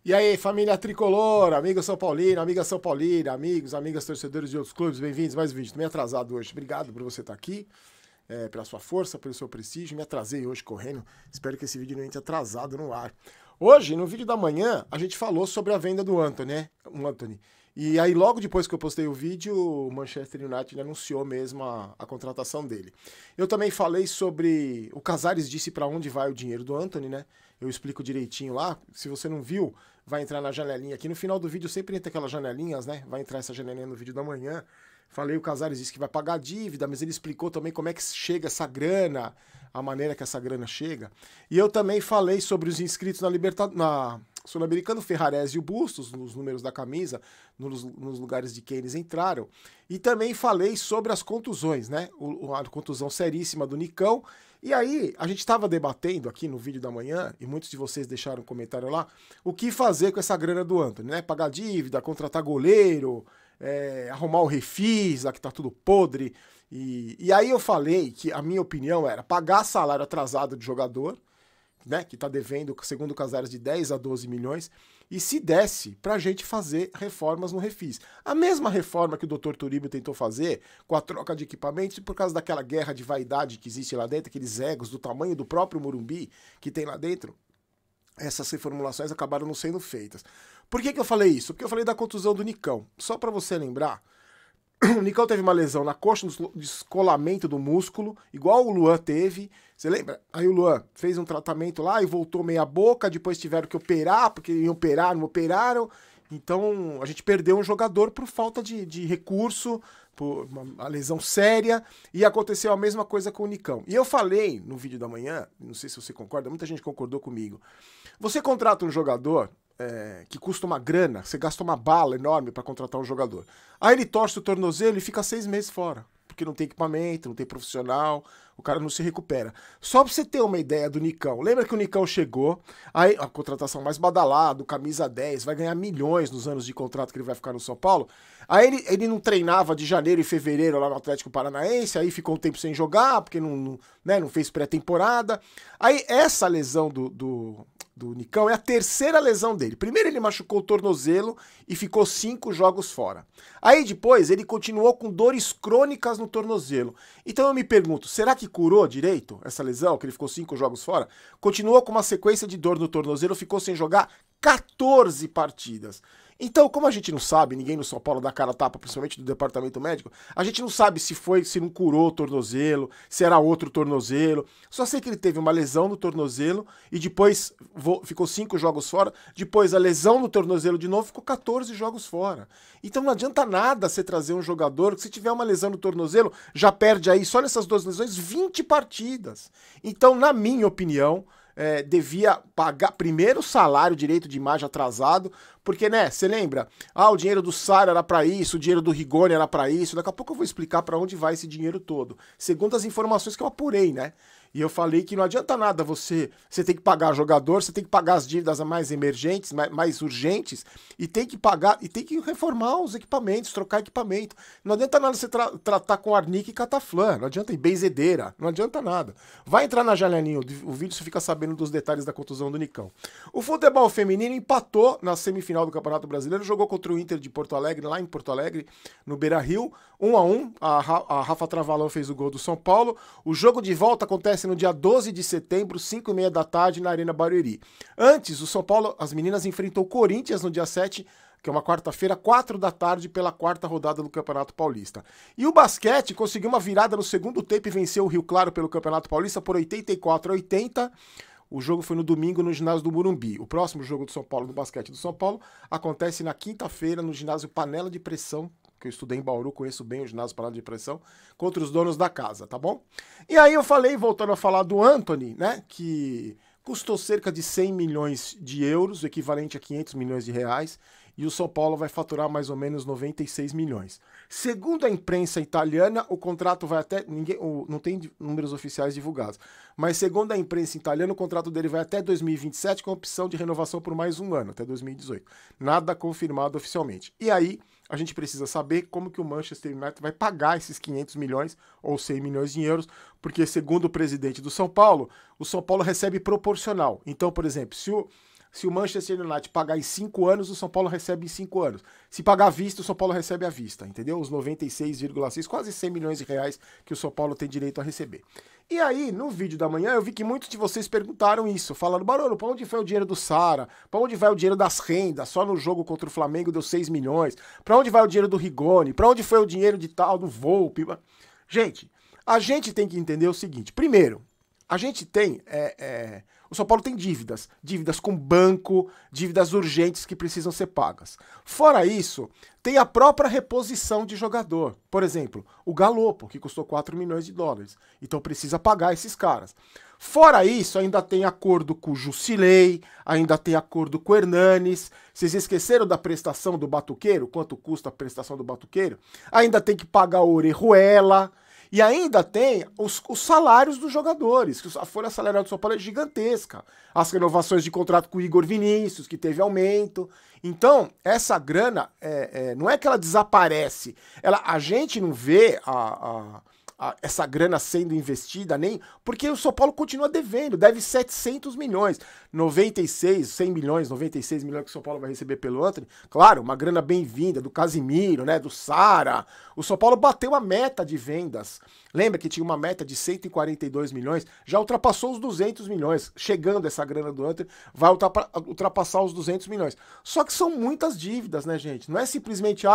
E aí, família tricolor, amigo São Paulino, amiga São Paulina, amigos, amigas torcedores de outros clubes, bem-vindos a mais um vídeo. Tô meio atrasado hoje, obrigado por você estar aqui, pela sua força, pelo seu prestígio. Me atrasei hoje correndo, espero que esse vídeo não entre atrasado no ar. Hoje, no vídeo da manhã, a gente falou sobre a venda do Antony, né? E aí, logo depois que eu postei o vídeo, o Manchester United anunciou mesmo a contratação dele. Eu também falei sobre... O Casares disse para onde vai o dinheiro do Antony, né? Eu explico direitinho lá. Se você não viu, vai entrar na janelinha aqui. No final do vídeo sempre entra aquelas janelinhas, né? Vai entrar essa janelinha no vídeo da manhã. Falei, o Casares disse que vai pagar a dívida, mas ele explicou também como é que chega essa grana, a maneira que essa grana chega. E eu também falei sobre os inscritos na Sul-Americano, Ferrarese e o Bustos, nos números da camisa, nos lugares de quem eles entraram. E também falei sobre as contusões, né? A contusão seríssima do Nicão. E aí, a gente estava debatendo aqui no vídeo da manhã, e muitos de vocês deixaram um comentário lá, o que fazer com essa grana do Antony, né? Pagar dívida, contratar goleiro, arrumar o refis, lá que tá tudo podre. E aí eu falei que a minha opinião era pagar salário atrasado de jogador, né, que tá devendo, segundo o Casares, de 10 a 12 milhões, e se desse pra gente fazer reformas no refis. A mesma reforma que o Dr. Turíbio tentou fazer, com a troca de equipamentos, e por causa daquela guerra de vaidade que existe lá dentro, aqueles egos do tamanho do próprio Morumbi que tem lá dentro, essas reformulações acabaram não sendo feitas. Por que eu falei isso? Porque eu falei da contusão do Nicão. Só pra você lembrar, o Nicão teve uma lesão na coxa, no descolamento do músculo, igual o Luan teve. Você lembra? Aí o Luan fez um tratamento lá e voltou meia boca, depois tiveram que operar, porque iam operar, não operaram. Então a gente perdeu um jogador por falta de recurso, por uma lesão séria, e aconteceu a mesma coisa com o Nicão. E eu falei no vídeo da manhã, não sei se você concorda, muita gente concordou comigo. Você contrata um jogador... que custa uma grana, você gasta uma bala enorme para contratar um jogador. Aí ele torce o tornozelo e fica 6 meses fora, porque não tem equipamento, não tem profissional, o cara não se recupera. Só pra você ter uma ideia do Nicão, lembra que o Nicão chegou, aí a contratação mais badalada, camisa 10, vai ganhar milhões nos anos de contrato que ele vai ficar no São Paulo. Aí ele não treinava de janeiro e fevereiro lá no Atlético Paranaense, aí ficou um tempo sem jogar, porque não fez pré-temporada. Aí essa lesão do Nicão é a terceira lesão dele. Primeiro ele machucou o tornozelo e ficou 5 jogos fora. Aí depois ele continuou com dores crônicas no tornozelo. Então eu me pergunto, será que curou direito essa lesão, que ele ficou 5 jogos fora? Continuou com uma sequência de dor no tornozelo, ficou sem jogar 14 partidas. Então, como a gente não sabe, ninguém no São Paulo dá cara a tapa, principalmente do departamento médico, a gente não sabe se não curou o tornozelo, se era outro tornozelo. Só sei que ele teve uma lesão no tornozelo e depois ficou 5 jogos fora. Depois a lesão no tornozelo de novo, ficou 14 jogos fora. Então não adianta nada você trazer um jogador que, se tiver uma lesão no tornozelo, já perde aí, só nessas 2 lesões, 20 partidas. Então, na minha opinião... devia pagar primeiro o salário, direito de imagem atrasado, porque, né, você lembra? O dinheiro do Sara era pra isso, o dinheiro do Rigoni era pra isso, daqui a pouco eu vou explicar pra onde vai esse dinheiro todo, segundo as informações que eu apurei, né? E eu falei que não adianta nada você tem que pagar jogador, você tem que pagar as dívidas mais emergentes, mais urgentes, e tem que pagar, e tem que reformar os equipamentos, trocar equipamento. Não adianta nada você tratar com arnica e cataflã, não adianta, e benzedeira, não adianta nada. Vai entrar na janelinha, o vídeo você fica sabendo dos detalhes da contusão do Nicão. O futebol feminino empatou na semifinal do Campeonato Brasileiro, jogou contra o Inter de Porto Alegre, lá em Porto Alegre, no Beira-Rio, 1-1, a Rafa Travalão fez o gol do São Paulo. O jogo de volta acontece no dia 12 de setembro, 5h30 da tarde, na Arena Barueri. Antes, o São Paulo, as meninas enfrentou o Corinthians no dia 7, que é uma quarta-feira, 4 da tarde, pela 4ª rodada do Campeonato Paulista. E o basquete conseguiu uma virada no segundo tempo e venceu o Rio Claro pelo Campeonato Paulista por 84-80. O jogo foi no domingo no ginásio do Morumbi. O próximo jogo do São Paulo, do basquete do São Paulo, acontece na quinta-feira no ginásio Panela de Pressão, que eu estudei em Bauru, conheço bem o ginásio Panela de Pressão, contra os donos da casa, tá bom? E aí eu falei, voltando a falar do Antony, né, que custou cerca de 100 milhões de euros, o equivalente a 500 milhões de reais, e o São Paulo vai faturar mais ou menos 96 milhões. Segundo a imprensa italiana, o contrato vai até... não tem números oficiais divulgados, mas segundo a imprensa italiana, o contrato dele vai até 2027, com opção de renovação por mais um ano, até 2018. Nada confirmado oficialmente. E aí, a gente precisa saber como que o Manchester United vai pagar esses 500 milhões ou 100 milhões de euros, porque segundo o presidente do São Paulo, o São Paulo recebe proporcional. Então, por exemplo, se o Manchester United pagar em 5 anos, o São Paulo recebe em 5 anos. Se pagar à vista, o São Paulo recebe à vista, entendeu? Os 96,6, quase 100 milhões de reais que o São Paulo tem direito a receber. E aí, no vídeo da manhã, eu vi que muitos de vocês perguntaram isso, falando, Barolo, pra onde foi o dinheiro do Sara? Pra onde vai o dinheiro das rendas? Só no jogo contra o Flamengo deu 6 milhões. Pra onde vai o dinheiro do Rigoni? Pra onde foi o dinheiro de tal, do Volpe? Gente, a gente tem que entender o seguinte. Primeiro, a gente tem... o São Paulo tem dívidas com banco, dívidas urgentes que precisam ser pagas. Fora isso, tem a própria reposição de jogador. Por exemplo, o Galopo, que custou 4 milhões de dólares. Então precisa pagar esses caras. Fora isso, ainda tem acordo com o Jusilei, ainda tem acordo com o Hernanes. Vocês esqueceram da prestação do Batuqueiro? Quanto custa a prestação do Batuqueiro? Ainda tem que pagar o Orejuela. E ainda tem os salários dos jogadores, que a folha salarial do São Paulo é gigantesca. As renovações de contrato com o Igor Vinícius, que teve aumento. Então, essa grana, não é que ela desaparece. A gente não vê essa grana sendo investida, nem porque o São Paulo continua devendo, deve 700 milhões, 100 milhões, 96 milhões que o São Paulo vai receber pelo Antony, claro, uma grana bem-vinda, do Casimiro, né, do Sara. O São Paulo bateu a meta de vendas, lembra que tinha uma meta de 142 milhões, já ultrapassou os 200 milhões, chegando essa grana do Antony, vai ultrapassar os 200 milhões, só que são muitas dívidas, né, gente, não é simplesmente,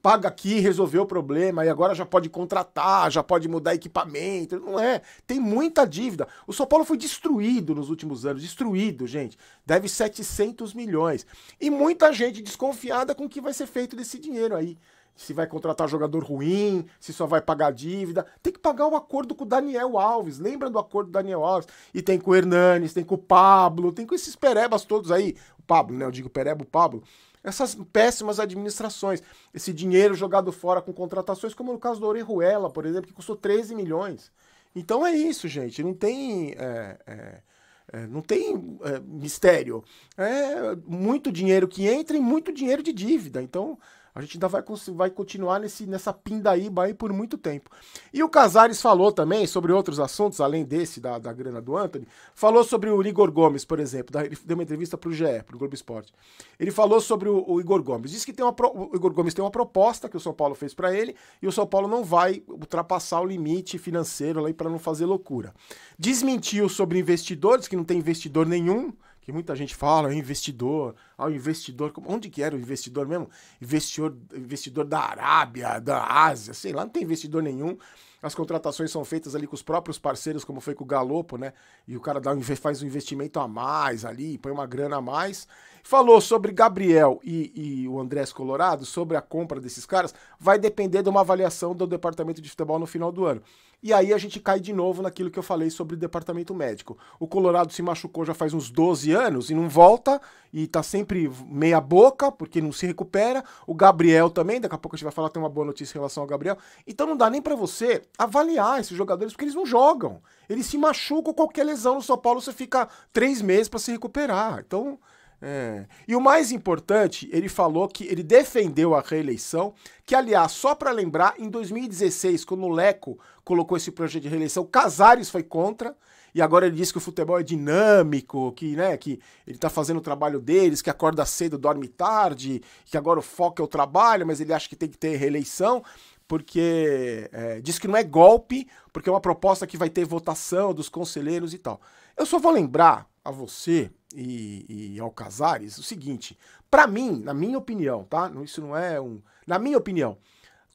paga aqui, resolveu o problema, e agora já pode contratar, já pode mudar equipamento, não é, tem muita dívida. O São Paulo foi destruído nos últimos anos, destruído, gente, deve 700 milhões, e muita gente desconfiada com o que vai ser feito desse dinheiro aí, se vai contratar jogador ruim, se só vai pagar dívida, tem que pagar o acordo com o Daniel Alves, lembra do acordo do Daniel Alves? E tem com o Hernanes, tem com o Pablo, tem com esses perebas todos aí, o Pablo, né, eu digo pereba, o Pablo, essas péssimas administrações, esse dinheiro jogado fora com contratações, como no caso do Orejuela, por exemplo, que custou 13 milhões. Então é isso, gente, não tem mistério. É muito dinheiro que entra e muito dinheiro de dívida. Então a gente ainda vai continuar nessa pindaíba aí por muito tempo. E o Casares falou também sobre outros assuntos, além desse, da grana do Antony, falou sobre o Igor Gomes, por exemplo, ele deu uma entrevista para o GE, para o Globo Esporte. Ele falou sobre o Igor Gomes, disse que o Igor Gomes tem uma proposta que o São Paulo fez para ele, e o São Paulo não vai ultrapassar o limite financeiro para não fazer loucura. Desmentiu sobre investidores, que não tem investidor nenhum, que muita gente fala, investidor, onde que era o investidor mesmo? Investidor da Arábia, da Ásia, sei lá, não tem investidor nenhum. As contratações são feitas ali com os próprios parceiros, como foi com o Galopo, né? E o cara faz um investimento a mais ali, põe uma grana a mais. Falou sobre Gabriel e o Andrés Colorado, sobre a compra desses caras, vai depender de uma avaliação do departamento de futebol no final do ano. E aí a gente cai de novo naquilo que eu falei sobre o departamento médico. O Colorado se machucou já faz uns 12 anos e não volta, e tá sempre meia boca, porque não se recupera. O Gabriel também, daqui a pouco a gente vai falar, tem uma boa notícia em relação ao Gabriel. Então não dá nem pra você avaliar esses jogadores, porque eles não jogam. Eles se machucam, qualquer lesão no São Paulo, você fica 3 meses pra se recuperar. Então... E o mais importante, ele falou que ele defendeu a reeleição, que aliás, só para lembrar, em 2016, quando o Leco colocou esse projeto de reeleição, Casares foi contra, e agora ele disse que o futebol é dinâmico, que ele tá fazendo o trabalho deles, que acorda cedo, dorme tarde, que agora o foco é o trabalho, mas ele acha que tem que ter reeleição, porque diz que não é golpe, porque é uma proposta que vai ter votação dos conselheiros e tal. Eu só vou lembrar a você e ao Casares o seguinte, pra mim, na minha opinião, tá? Isso não é na minha opinião,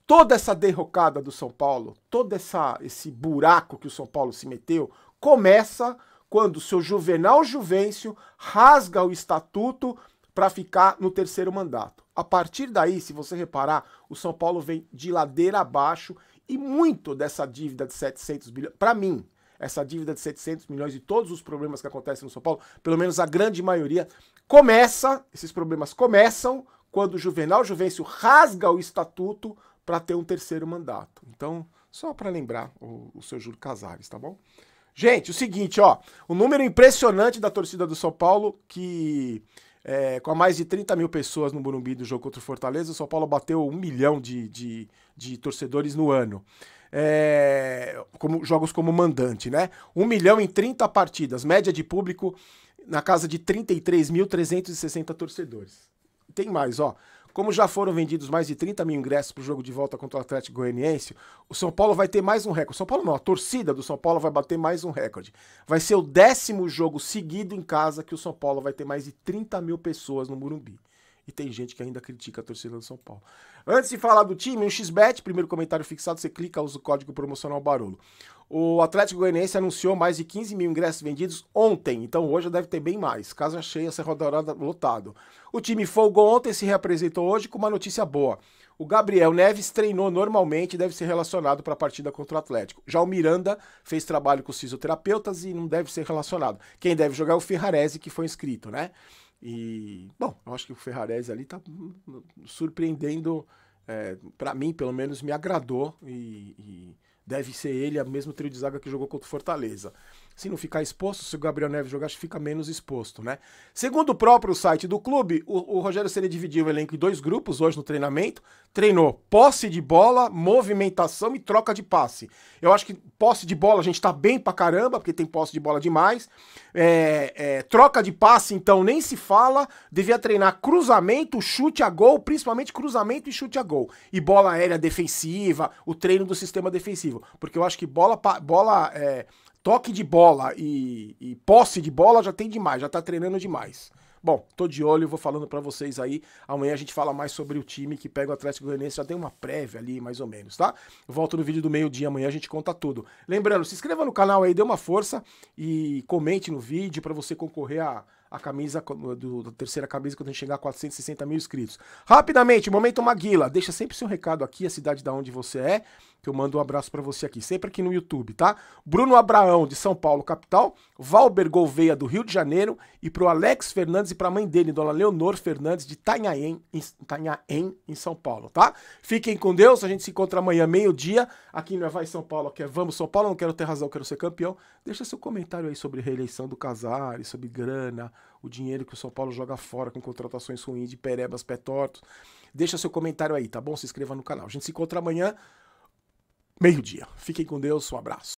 toda essa derrocada do São Paulo, todo esse buraco que o São Paulo se meteu, começa quando o seu Juvenal Juvencio rasga o estatuto para ficar no 3º mandato. A partir daí, se você reparar, o São Paulo vem de ladeira abaixo e muito dessa dívida de 700 bilhões, para mim, essa dívida de 700 milhões e todos os problemas que acontecem no São Paulo, pelo menos a grande maioria, esses problemas começam quando o Juvenal Juvencio rasga o estatuto para ter um 3º mandato. Então, só para lembrar o seu Júlio Casares, tá bom? Gente, o seguinte, o número impressionante da torcida do São Paulo, que com mais de 30 mil pessoas no Morumbi do jogo contra o Fortaleza, o São Paulo bateu 1 milhão de torcedores no ano. Jogos como mandante, né? 1 milhão em 30 partidas, média de público na casa de 33.360 torcedores. Tem mais, ó. Como já foram vendidos mais de 30 mil ingressos para o jogo de volta contra o Atlético Goianiense, o São Paulo vai ter mais um recorde. São Paulo não, a torcida do São Paulo vai bater mais um recorde. Vai ser o 10º jogo seguido em casa que o São Paulo vai ter mais de 30 mil pessoas no Morumbi. E tem gente que ainda critica a torcida do São Paulo. Antes de falar do time, um XBet, primeiro comentário fixado, você clica, usa o código promocional Barolo. O Atlético Goianiense anunciou mais de 15 mil ingressos vendidos ontem, então hoje deve ter bem mais. Casa cheia, Serra Dourada lotado. O time folgou ontem, se reapresentou hoje com uma notícia boa. O Gabriel Neves treinou normalmente e deve ser relacionado para a partida contra o Atlético. Já o Miranda fez trabalho com os fisioterapeutas e não deve ser relacionado. Quem deve jogar é o Ferrarese, que foi inscrito, né? E, bom, eu acho que o Ferrarese ali tá surpreendendo, para mim, pelo menos, me agradou e deve ser ele, o mesmo trio de zaga que jogou contra o Fortaleza. Se não ficar exposto, se o Gabriel Neves jogar, acho que fica menos exposto, né? Segundo o próprio site do clube, o Rogério Ceni dividiu o elenco em 2 grupos hoje no treinamento. Treinou posse de bola, movimentação e troca de passe. Eu acho que posse de bola a gente tá bem pra caramba, porque tem posse de bola demais. Troca de passe, então, nem se fala. Devia treinar cruzamento, chute a gol, principalmente cruzamento e chute a gol. E bola aérea defensiva, o treino do sistema defensivo. Porque eu acho que toque de bola e posse de bola já tem demais, já tá treinando demais. Bom, tô de olho, vou falando pra vocês aí. Amanhã a gente fala mais sobre o time que pega o Atlético Goianiense. Já tem uma prévia ali, mais ou menos, tá? Volto no vídeo do meio-dia, amanhã a gente conta tudo. Lembrando, se inscreva no canal aí, dê uma força e comente no vídeo pra você concorrer a camisa, da terceira camisa, quando a gente chegar a 460 mil inscritos. Rapidamente, Momento Maguila. Deixa sempre seu recado aqui, a cidade da onde você é, que eu mando um abraço pra você aqui, sempre aqui no YouTube, tá? Bruno Abraão, de São Paulo, capital. Valber Gouveia, do Rio de Janeiro. E pro Alex Fernandes e pra mãe dele, dona Leonor Fernandes, de Itanhaém, em São Paulo, tá? Fiquem com Deus, a gente se encontra amanhã, meio-dia. Aqui não é Vai São Paulo, aqui é Vamos São Paulo, não quero ter razão, quero ser campeão. Deixa seu comentário aí sobre reeleição do Casares, sobre grana, o dinheiro que o São Paulo joga fora com contratações ruins de perebas, pé tortos. Deixa seu comentário aí, tá bom? Se inscreva no canal. A gente se encontra amanhã, meio-dia. Fiquem com Deus, um abraço.